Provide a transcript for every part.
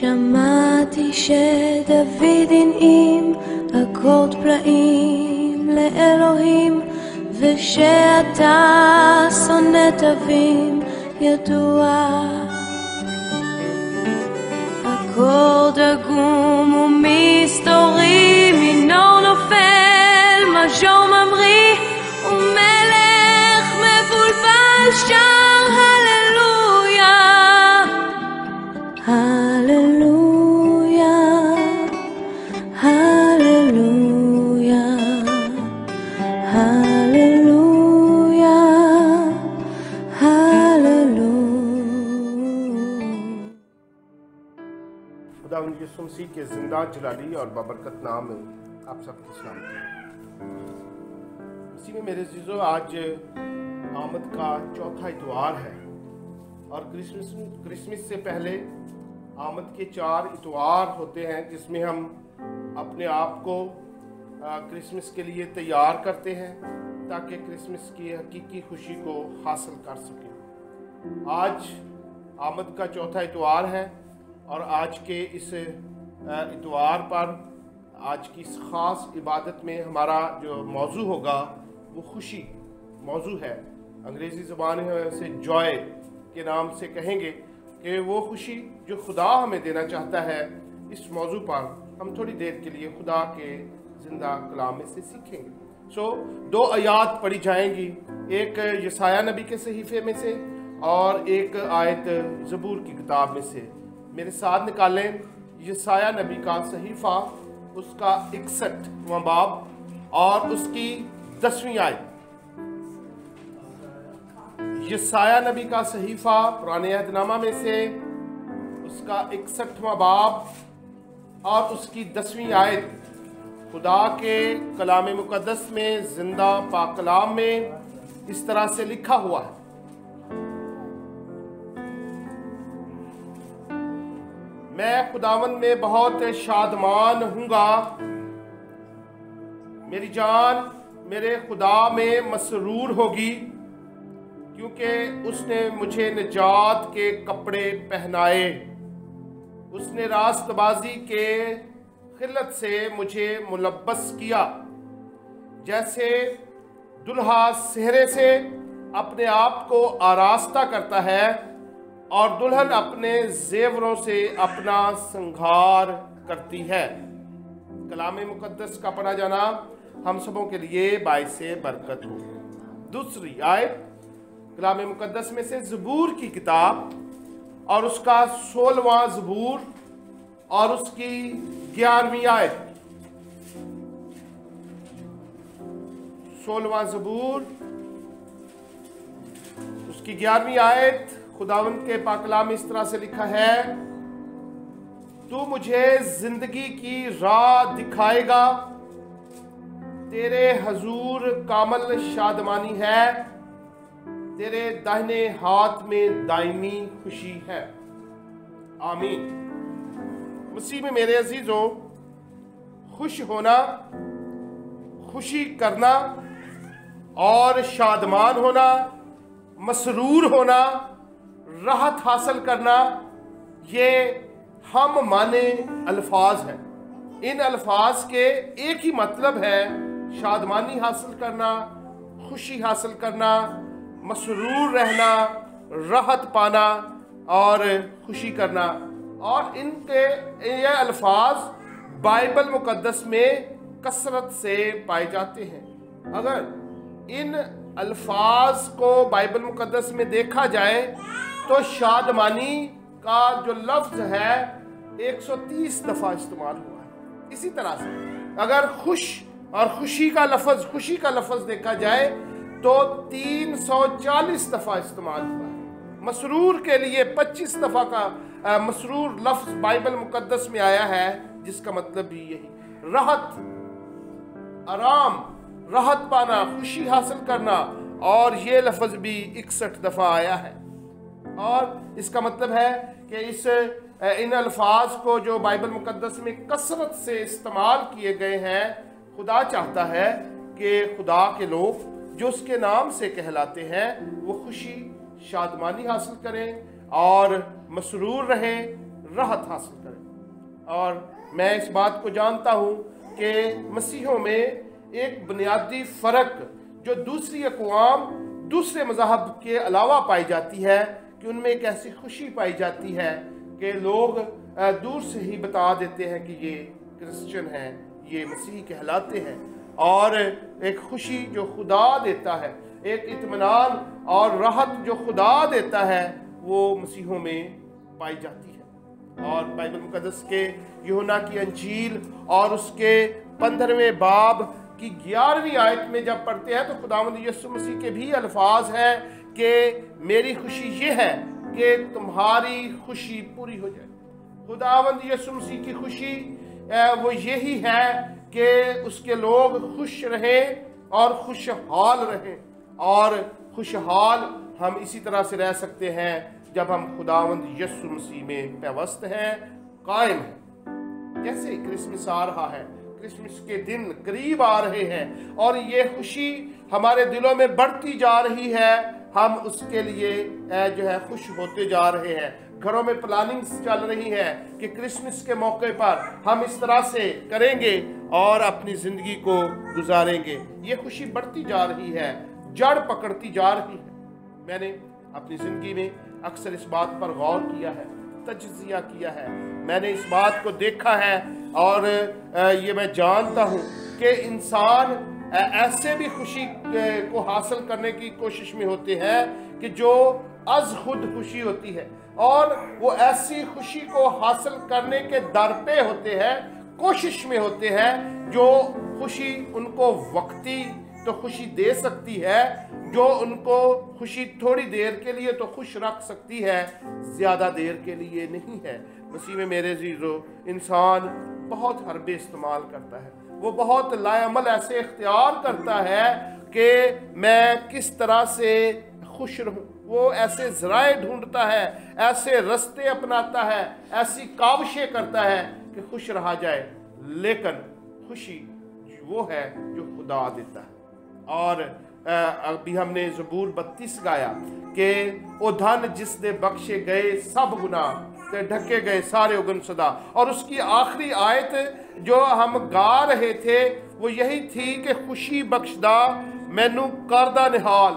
שמעתי שדוד הנעים אקורד פלאים לאלוהים, ושאתה שונא תווים ידוע. אקורד עגום ומסתורי, מינור נופל, מז'ור ממריא, ומלך מבולבל שר הללויה, הללויה, הללויה, הללויה, הללויה. خدا ان یسوع مسیح کے زندہ جلالی اور بابرکت نام میں آپ سب کی سلامتی. اسی میں میرے عزیزو آج آمد کا چوتھا اتوار ہے اور کرسمس سے پہلے آمد کے 4 اتوار ہوتے ہیں جس میں ہم اپنے آپ کو کرسمس کے لیے تیار کرتے ہیں تاکہ کرسمس کی حقیقی خوشی کو حاصل کر سکیں. آج آمد کا چوتھا اتوار ہے اور آج کے اس اتوار پر آج کی اس خاص عبادت میں ہمارا جو موضوع ہوگا وہ خوشی موضوع ہے. انگریزی زبان میں اسے جوائے کے نام سے کہیں گے کہ وہ خوشی جو خدا ہمیں دینا چاہتا ہے. اس موضوع پر ہم تھوڑی دیر کے لیے خدا کے زندہ کلام میں سے سیکھیں گے. 2 آیات پڑھی جائیں گی، ایک یسایہ نبی کے صحیفے میں سے اور ایک آیت زبور کی کتاب میں سے. میرے ساتھ نکالیں یسایہ نبی کا صحیفہ، اس کا 61واں باب اور اس کی 10ویں آیت. یسایہ نبی کا صحیفہ پرانے عہد نامہ میں سے اس کا 61واں باب اور اس کی 10ویں آیت. خدا کے کلام مقدس میں، زندہ پاک کلام میں اس طرح سے لکھا ہوا ہے: میں خداوند میں بہت شادمان ہوں گا، میری جان میرے خدا میں مسرور ہوگی، کیونکہ اس نے مجھے نجات کے کپڑے پہنائے، اس نے راست بازی کے خلت سے مجھے ملبس کیا. جیسے دلہا سہرے سے اپنے آپ کو آراستہ کرتا ہے اور دلہن اپنے زیوروں سے اپنا سنگھار کرتی ہے. کلام مقدس کا پڑھا جانا ہم سبوں کے لیے باعث برکت ہو. دوسری آیت کلام مقدس میں سے زبور کی کتاب اور اس کا 16واں زبور اور اس کی 11ویں آیت. 16واں زبور اس کی 11ویں آیت. خداوند کے پاک کلام اس طرح سے لکھا ہے: تو مجھے زندگی کی راہ دکھائے گا، تیرے حضور کامل شادمانی ہے، تیرے داہنے ہاتھ میں دائمی خوشی ہے. آمین. مسیح میں میرے عزیزو، خوش ہونا، خوشی کرنا اور شادمان ہونا، مسرور ہونا، راحت حاصل کرنا، یہ ہم معنی الفاظ ہیں. ان الفاظ کے ایک ہی مطلب ہے: شادمانی حاصل کرنا، خوشی حاصل کرنا، مسرور رہنا، راحت پانا اور خوشی کرنا. اور ان کے یہ الفاظ بائبل مقدس میں کثرت سے پائے جاتے ہیں. اگر ان الفاظ کو بائبل مقدس میں دیکھا جائے تو شادمانی کا جو لفظ ہے 130 دفعہ استعمال ہوا ہے. اسی طرح سے اگر خوش اور خوشی کا لفظ دیکھا جائے تو 340 دفعہ استعمال ہوا ہے. مسرور کے لیے 25 دفعہ کا مسرور لفظ بائبل مقدس میں آیا ہے، جس کا مطلب بھی یہی: راحت، آرام، راحت پانا، خوشی حاصل کرنا. اور یہ لفظ بھی 61 دفعہ آیا ہے. اور اس کا مطلب ہے کہ ان الفاظ کو جو بائبل مقدس میں کثرت سے استعمال کیے گئے ہیں، خدا چاہتا ہے کہ خدا کے لوگ جو اس کے نام سے کہلاتے ہیں وہ خوشی، شادمانی حاصل کریں اور مسرور رہیں، راحت حاصل کریں. और मैं इस बात को जानता हूँ कि मसीहों में एक बुनियादी फ़र्क जो दूसरी अक़वाम, दूसरे मज़हब के अलावा पाई जाती है, कि उनमें एक ऐसी खुशी पाई जाती है कि लोग दूर से ही बता देते हैं कि ये क्रिश्चियन हैं, ये मसीही कहलाते हैं। और एक खुशी जो खुदा देता है, एक इत्मीनान और राहत जो खुदा देता है, वो मसीहों में पाई जाती है। और बाइबल मुकद्दस के यूहन्ना की अंजील और उसके 15वें बाब की 11वीं आयत में जब पढ़ते हैं तो खुदावंद यीशु मसीह के भी अल्फाज हैं कि मेरी खुशी ये है कि तुम्हारी खुशी पूरी हो जाए। खुदावंद यीशु मसीह की खुशी वो यही है कि उसके लोग खुश रहें और खुशहाल रहें। और खुशहाल हम इसी तरह से रह सकते हैं जब हम खुदावंद यीशु मसीह में पेवस्त हैं, कायम हैं। जैसे क्रिसमस आ रहा है, क्रिसमस के दिन करीब आ रहे हैं और ये खुशी हमारे दिलों में बढ़ती जा रही है, हम उसके लिए जो है खुश होते जा रहे हैं। घरों में प्लानिंग्स चल रही है कि क्रिसमस के मौके पर हम इस तरह से करेंगे और अपनी ज़िंदगी को गुजारेंगे। ये खुशी बढ़ती जा रही है, जड़ पकड़ती जा रही है। मैंने अपनी ज़िंदगी में अक्सर इस बात पर गौर किया है, तजज़िया किया है, मैंने इस बात को देखा है और ये मैं जानता हूँ कि इंसान ऐसे भी खुशी को हासिल करने की कोशिश में होते हैं कि जो अज़ खुद खुशी होती है, और वो ऐसी खुशी को हासिल करने के दर पे होते हैं, कोशिश में होते हैं, जो खुशी उनको वक्ती तो खुशी दे सकती है, जो उनको खुशी थोड़ी देर के लिए तो खुश रख सकती है, ज़्यादा देर के लिए नहीं है। मसीह में मेरे अज़ीज़ों, इंसान बहुत हरबे इस्तेमाल करता है, वो बहुत लाअमल ऐसे इख्तियार करता है कि मैं किस तरह से खुश रहूं। वो ऐसे ज़राए ढूंढता है, ऐसे रास्ते अपनाता है, ऐसी काविशें करता है कि खुश रहा जाए। लेकिन खुशी वो है जो खुदा देता है। और अभी हमने ज़बूर 32 गाया कि ओ धन जिसने बख्शे गए सब गुनाह ते ढके गए सारे उगन सदा। और उसकी आखिरी आयत जो हम गा रहे थे वो यही थी कि खुशी बख्शदा मैनू करदा निहाल,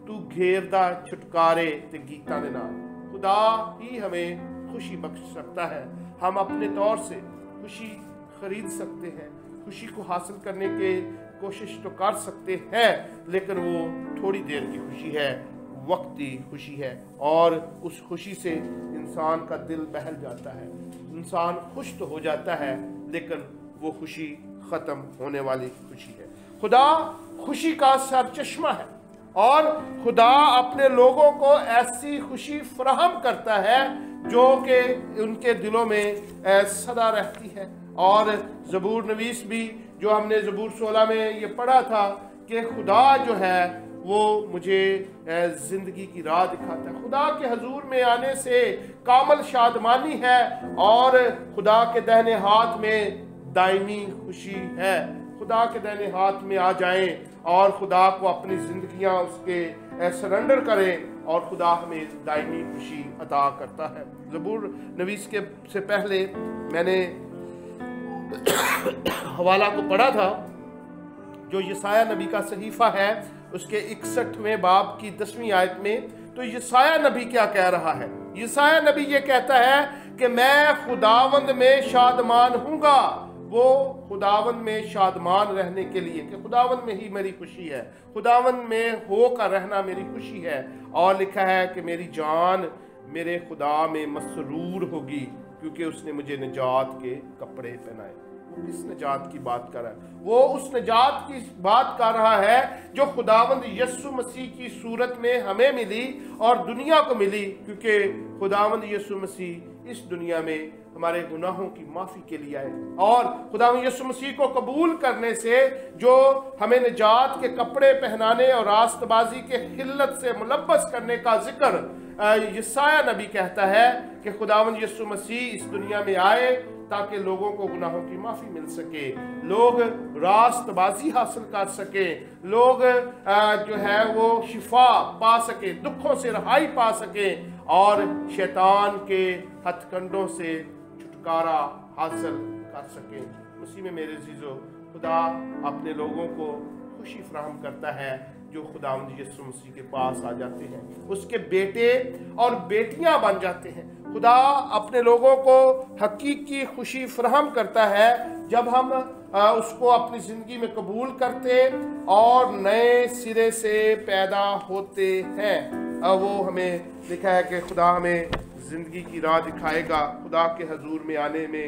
तू घेरदा छुटकारे ते गीता दे नाल। खुदा ही हमें खुशी बख्श सकता है। हम अपने तौर से खुशी खरीद सकते हैं, खुशी को हासिल करने के कोशिश तो कर सकते हैं, लेकिन वो थोड़ी देर की खुशी है, वक्ती खुशी है, और उस खुशी से इंसान का दिल बहल जाता है, इंसान खुश तो हो जाता है, लेकिन वो खुशी ख़त्म होने वाली खुशी है। खुदा खुशी का सरचश्मा है और खुदा अपने लोगों को ऐसी खुशी फराहम करता है जो कि उनके दिलों में सदा रहती है। और ज़बूर नवीस भी जो हमने ज़बूर 16 में ये पढ़ा था कि खुदा जो है वो मुझे ज़िंदगी की राह दिखाता है। खुदा के हजूर में आने से कामल शादमानी है और खुदा के दाहिने हाथ में दायमी खुशी है। खुदा के दाहिने हाथ में आ जाएं और खुदा को अपनी ज़िंदगियां उसके सरेंडर करें और खुदा हमें दायमी खुशी अता करता है। ज़बूर नवीस के से पहले मैंने हवाला को पढ़ा था जो यसाया नबी का सहीफ़ा है, उसके 61वें बाब की 10वीं आयत में। तो यसाया नबी क्या कह रहा है? यसाया नबी ये कहता है कि मैं खुदावंद में शादमान हूँगा। वो खुदावंद में शादमान रहने के लिए कि खुदावंद में ही मेरी खुशी है, खुदावंद में होकर रहना मेरी खुशी है। और लिखा है कि मेरी जान मेरे खुदा में मसरूर होगी क्योंकि उसने मुझे निजात के कपड़े पहनाए। वो किस निजात की बात कर रहा है? वो उस निजात की बात कर रहा है जो खुदावंद यीशु मसीह की सूरत में हमें मिली और दुनिया को मिली, क्योंकि खुदावंद यीशु मसीह इस दुनिया में हमारे गुनाहों की माफ़ी के लिए आए। और खुदावंद यीशु मसीह को कबूल करने से जो हमें निजात के कपड़े पहनाने और रास्तबाजी के खिल्लत से मुलब्बस करने का जिक्र यसाया नबी कहता है कि खुदावंद यीशु मसीह इस दुनिया में आए ताकि लोगों को गुनाहों की माफ़ी मिल सके, लोग रास्तबाजी हासिल कर सके, लोग जो है वो शिफा पा सके, दुखों से रहाई पा सके और शैतान के हथकंडों से छुटकारा हासिल कर सकें। मसीह में मेरे अजीजों, खुदा अपने लोगों को खुशी फराहम करता है जो खुदावंद यीशु मसीह के पास आ जाते हैं, उसके बेटे और बेटियां बन जाते हैं। खुदा अपने लोगों को हकीकी खुशी फराहम करता है जब हम उसको अपनी ज़िंदगी में कबूल करते और नए सिरे से पैदा होते हैं। वो हमें लिखा है कि खुदा हमें ज़िंदगी की राह दिखाएगा, खुदा के हजूर में आने में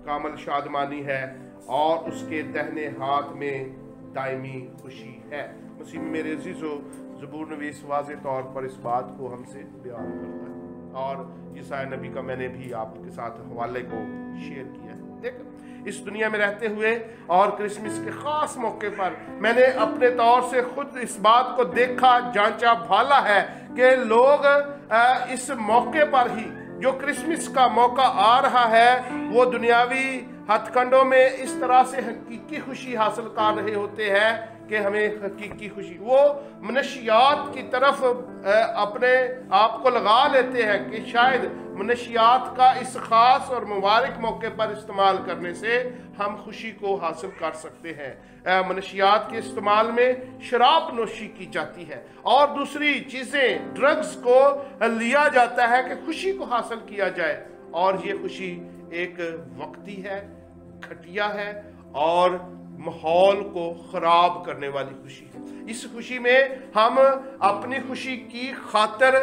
कामल शादमानी है और उसके दाहिने हाथ में दायमी खुशी है। मसीह में मेरे अजीजों, ज़बूर नवीस वाज़े तौर पर इस बात को हमसे बयान करता है और यशायाह नबी का मैंने भी आपके साथ हवाले को शेयर किया है। देख, इस दुनिया में रहते हुए और क्रिसमस के ख़ास मौके पर मैंने अपने तौर से खुद इस बात को देखा, जांचा, भाला है कि लोग इस मौके पर ही जो क्रिसमस का मौका आ रहा है वो दुनियावी हथकंडों में इस तरह से हकीकी खुशी हासिल कर रहे होते हैं कि हमें हकीकी खुशी वो मनशियात की तरफ अपने आप को लगा लेते हैं कि शायद मनशियात का इस ख़ास और मुबारक मौके पर इस्तेमाल करने से हम खुशी को हासिल कर सकते हैं। मनशियात के इस्तेमाल में शराब नोशी की जाती है और दूसरी चीज़ें, ड्रग्स को लिया जाता है कि खुशी को हासिल किया जाए, और ये खुशी एक वक्ती है, घटिया है और माहौल को खराब करने वाली खुशी है। इस खुशी में हम अपनी खुशी की खातिर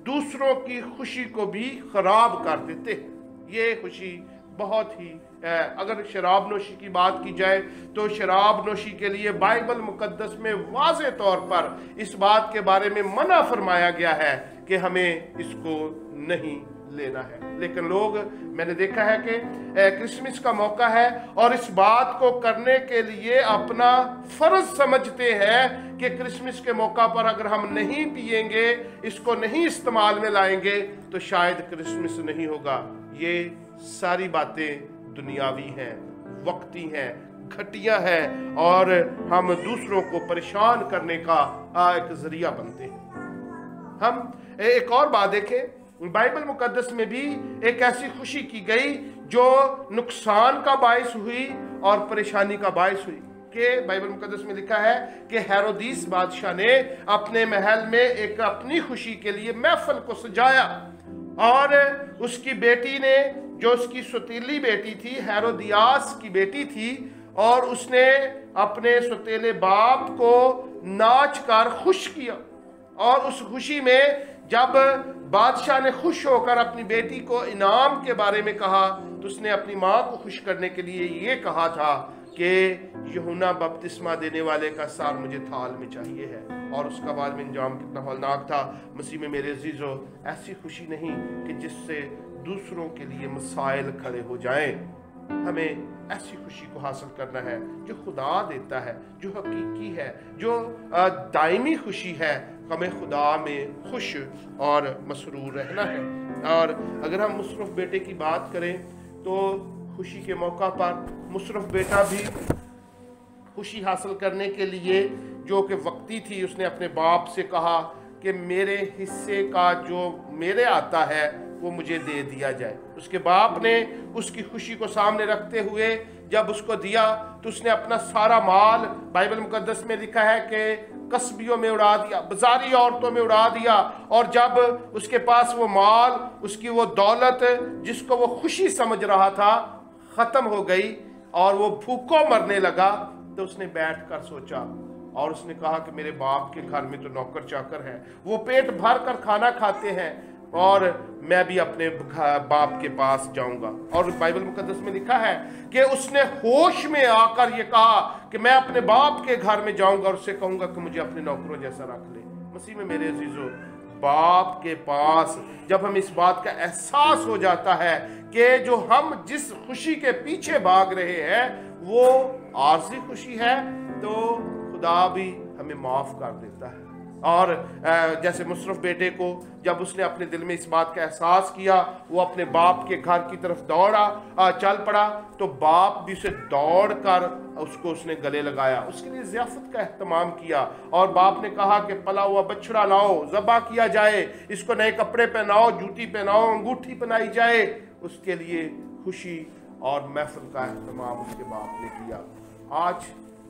दूसरों की खुशी को भी खराब कर देते हैं। ये खुशी बहुत ही अगर शराब नोशी की बात की जाए तो शराब नोशी के लिए बाइबल मुकद्दस में वाज़े तौर पर इस बात के बारे में मना फरमाया गया है कि हमें इसको नहीं लेना है। लेकिन लोग, मैंने देखा है कि क्रिसमस का मौका है और इस बात को करने के लिए अपना फर्ज समझते हैं कि क्रिसमस के मौका पर अगर हम नहीं पिएंगे, इसको नहीं इस्तेमाल में लाएंगे तो शायद क्रिसमस नहीं होगा। ये सारी बातें दुनियावी हैं, वक्ती हैं, घटिया है और हम दूसरों को परेशान करने का एक जरिया बनते हैं। हम एक और बात देखें, बाइबल मुकद्दस में भी एक ऐसी खुशी की गई जो नुकसान का बायस हुई और परेशानी का बायस हुई। कि बाइबल मुकद्दस में लिखा है कि हेरोदिस बादशाह ने अपने महल में एक अपनी खुशी के लिए महफिल को सजाया और उसकी बेटी ने, जो उसकी सुतीली बेटी थी, हेरोदियास की बेटी थी, और उसने अपने सुतीले बाप को नाच कर खुश किया। और उस खुशी में जब बादशाह ने खुश होकर अपनी बेटी को इनाम के बारे में कहा तो उसने अपनी माँ को खुश करने के लिए ये कहा था कि यूहन्ना बपतिस्मा देने वाले का सार मुझे थाल में चाहिए है। और उसका बाद में अंजाम कितना हौलनाक था। मसीह में मेरे अजीजों, ऐसी खुशी नहीं कि जिससे दूसरों के लिए मसाइल खड़े हो जाएं। हमें ऐसी खुशी को हासिल करना है जो खुदा देता है, जो हकीकी है, जो दायमी खुशी है। हमें खुदा में खुश और मसरूर रहना है। और अगर हम मुशर्रफ बेटे की बात करें तो खुशी के मौका पर मुशर्रफ बेटा भी खुशी हासिल करने के लिए, जो कि वक्ती थी, उसने अपने बाप से कहा कि मेरे हिस्से का जो मेरे आता है वो मुझे दे दिया जाए। उसके बाप ने उसकी खुशी को सामने रखते हुए जब उसको दिया तो उसने अपना सारा माल, बाइबल मुकद्दस में लिखा है कि कस्बियों में उड़ा दिया, बाजारी औरतों में उड़ा दिया। और जब उसके पास वो माल, उसकी वो दौलत जिसको वो खुशी समझ रहा था, ख़त्म हो गई और वो भूखों मरने लगा, तो उसने बैठ कर सोचा और उसने कहा कि मेरे बाप के घर में तो नौकर चाकर हैं, वो पेट भर कर खाना खाते हैं और मैं भी अपने बाप के पास जाऊंगा। और बाइबल मुकद्दस में लिखा है कि उसने होश में आकर ये कहा कि मैं अपने बाप के घर में जाऊंगा और उससे कहूंगा कि मुझे अपने नौकरों जैसा रख ले। मसीह में मेरे अजीजों, बाप के पास जब हम इस बात का एहसास हो जाता है कि जो हम जिस खुशी के पीछे भाग रहे हैं वो आर्जी खुशी है, तो खुदा भी हमें माफ कर देता है। और जैसे मुशर्रफ बेटे को जब उसने अपने दिल में इस बात का एहसास किया, वो अपने बाप के घर की तरफ दौड़ा, चल पड़ा, तो बाप भी उसे दौड़ कर उसको उसने गले लगाया, उसके लिए ज़ियाफ़त का एहतमाम किया। और बाप ने कहा कि पला हुआ बछड़ा लाओ, ज़बा किया जाए, इसको नए कपड़े पहनाओ, जूती पहनाओ, अंगूठी पहनाई जाए। उसके लिए खुशी और महफिल का अहतमाम उसके बाप ने किया। आज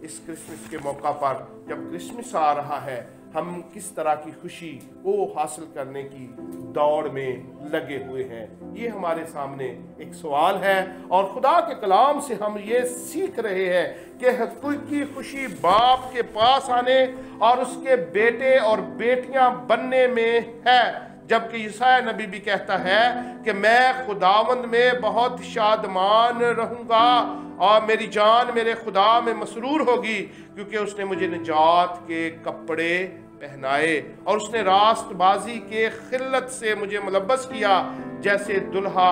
इस क्रिसमस के मौका पर जब क्रिसमस आ रहा है, हम किस तरह की खुशी वो हासिल करने की दौड़ में लगे हुए हैं, ये हमारे सामने एक सवाल है। और खुदा के कलाम से हम ये सीख रहे हैं कि हकीकी खुशी बाप के पास आने और उसके बेटे और बेटियां बनने में है। जबकि यशायाह नबी भी कहता है कि मैं खुदावंद में बहुत शादमान रहूंगा और मेरी जान मेरे खुदा में मसरूर होगी, क्योंकि उसने मुझे निजात के कपड़े पहनाए और उसने रास्तबाजी के खिल्लत से मुझे मुलब्बस किया, जैसे दुल्हा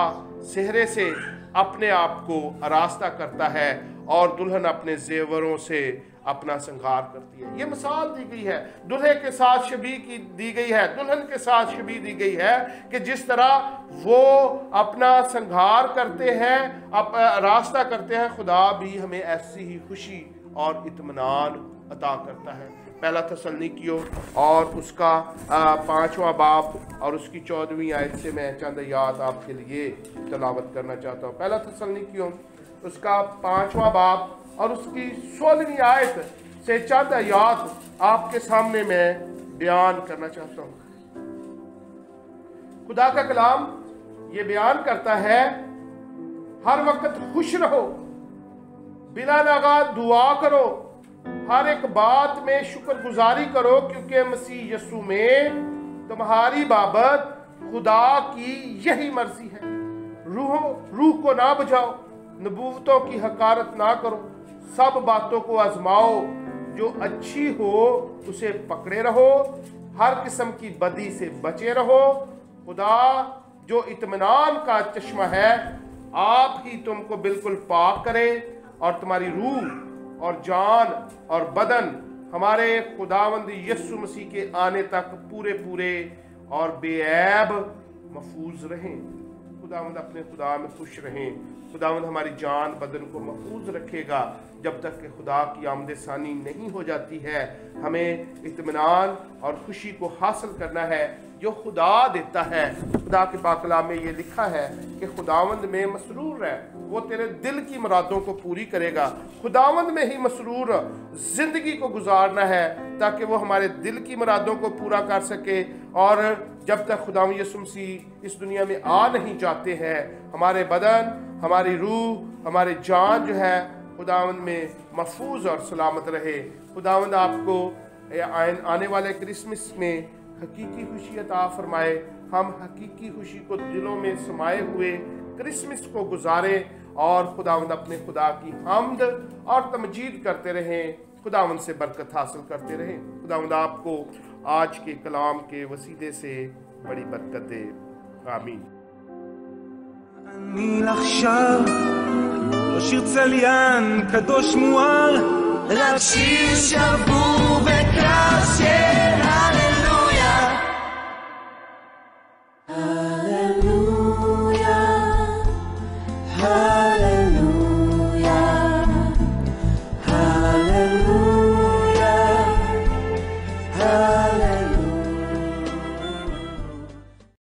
सेहरे से अपने आप को आरास्ता करता है और दुल्हन अपने जेवरों से अपना श्रृंगार करती है। ये मिसाल दी गई है, दुल्हे के साथ शबीह की दी गई है, दुल्हन के साथ शबीह दी गई है कि जिस तरह वो अपना श्रृंगार करते हैं, रास्ता करते हैं, खुदा भी हमें ऐसी ही खुशी और इत्मीनान अता करता है। पहला थस्सलुनीकियों और उसका 5वां बाब और उसकी 14वीं आयत से मैं चंद आयत आपके लिए तलावत करना चाहता हूँ। पहला थस्सलुनीकियों उसका 5वां बाब और उसकी 16वीं आयत से चंद आयत आपके सामने मैं बयान करना चाहता हूँ। खुदा का कलाम ये बयान करता है, हर वक्त खुश रहो, बिला नागा दुआ करो, हर एक बात में शुक्रगुजारी करो, क्योंकि मसीह यीशु में तुम्हारी बाबत खुदा की यही मर्जी है। रूह को ना बुझाओ, नबूवतों की हकारत ना करो, सब बातों को आजमाओ, जो अच्छी हो उसे पकड़े रहो, हर किस्म की बदी से बचे रहो। खुदा जो इत्मीनान का चश्मा है, आप ही तुमको बिल्कुल पाक करे और तुम्हारी रूह और जान और बदन हमारे खुदावंद यीशु मसीह के आने तक पूरे पूरे और बेऐब महफूज रहें। खुदावंद अपने खुदा में खुश रहें। खुदावंद हमारी जान बदन को महफूज रखेगा जब तक कि खुदा की आमद सानी नहीं हो जाती है। हमें इत्मीनान और खुशी को हासिल करना है जो खुदा देता है। खुदा के पाक कलाम में ये लिखा है कि खुदावंद में मसरूर है, वो तेरे दिल की मुरादों को पूरी करेगा। खुदावंद में ही मसरूर जिंदगी को गुजारना है ताकि वो हमारे दिल की मुरादों को पूरा कर सके। और जब तक खुदावंद यीशु मसीह इस दुनिया में आ नहीं जाते हैं, हमारे बदन, हमारी रूह, हमारी जान जो है खुदावंद में महफूज और सलामत रहे। खुदावंद आपको आने वाले क्रिसमस में हकीकी खुशी अता फरमाए। हम हकीकी खुशी को दिलों में समाये हुए क्रिसमस को गुजारें और खुदावंद अपने खुदा की हम्द और तमजीद करते रहें, खुदावंद से बरकत हासिल करते रहें। खुदावंद आपको आज के कलाम के वसीले से बड़ी बरकत दे। आमीन। אני עכשיו לא שיר צליין קדוש מואר, רק שיר שבור וקרב של הללויה, הללויה, הללויה.